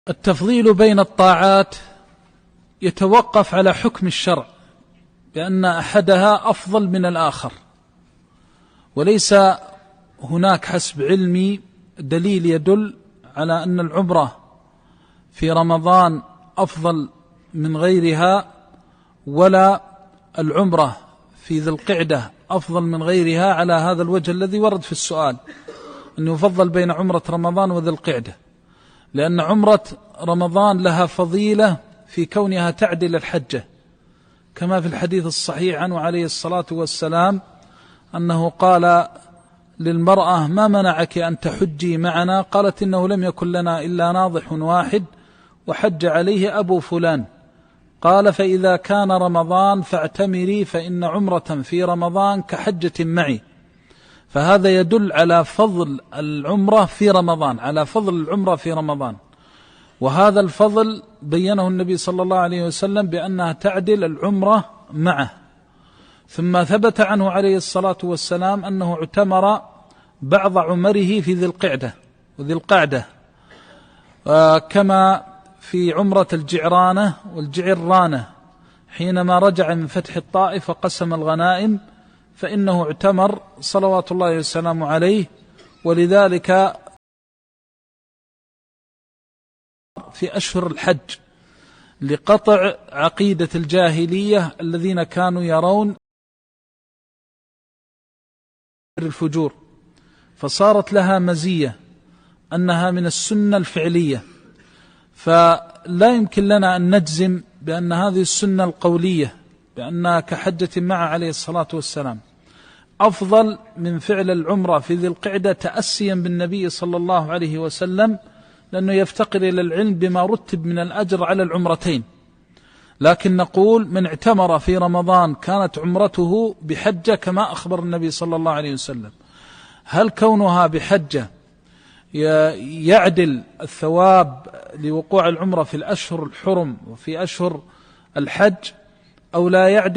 التفضيل بين الطاعات يتوقف على حكم الشرع بأن أحدها أفضل من الآخر، وليس هناك حسب علمي دليل يدل على أن العمرة في رمضان أفضل من غيرها، ولا العمرة في ذي القعدة أفضل من غيرها على هذا الوجه الذي ورد في السؤال، أنه يفضل بين عمرة رمضان وذي القعدة، لأن عمرة رمضان لها فضيلة في كونها تعدل الحجة، كما في الحديث الصحيح عنه عليه الصلاة والسلام أنه قال للمرأة: ما منعك أن تحجي معنا؟ قالت: إنه لم يكن لنا إلا ناضح واحد وحج عليه أبو فلان. قال: فإذا كان رمضان فاعتمري، فإن عمرة في رمضان كحجة معي. فهذا يدل على فضل العمرة في رمضان، على فضل العمرة في رمضان، وهذا الفضل بينه النبي صلى الله عليه وسلم بأنها تعدل العمرة معه. ثم ثبت عنه عليه الصلاة والسلام أنه اعتمر بعض عمره في ذي القعدة وذي القعدة، كما في عمرة الجعرانة والجعرانة حينما رجع من فتح الطائف وقسم الغنائم، فإنه اعتمر صلوات الله وسلامه عليه. ولذلك في أشهر الحج لقطع عقيدة الجاهلية الذين كانوا يرون الفجور، فصارت لها مزية أنها من السنة الفعلية، فلا يمكن لنا أن نجزم بأن هذه السنة القولية بأنها كحجة معه عليه الصلاة والسلام أفضل من فعل العمرة في ذي القعدة تأسيا بالنبي صلى الله عليه وسلم، لأنه يفتقر إلى العلم بما رتب من الأجر على العمرتين. لكن نقول: من اعتمر في رمضان كانت عمرته بحجة كما أخبر النبي صلى الله عليه وسلم. هل كونها بحجة يعدل الثواب لوقوع العمرة في الأشهر الحرم وفي أشهر الحج، أو لا يعدل؟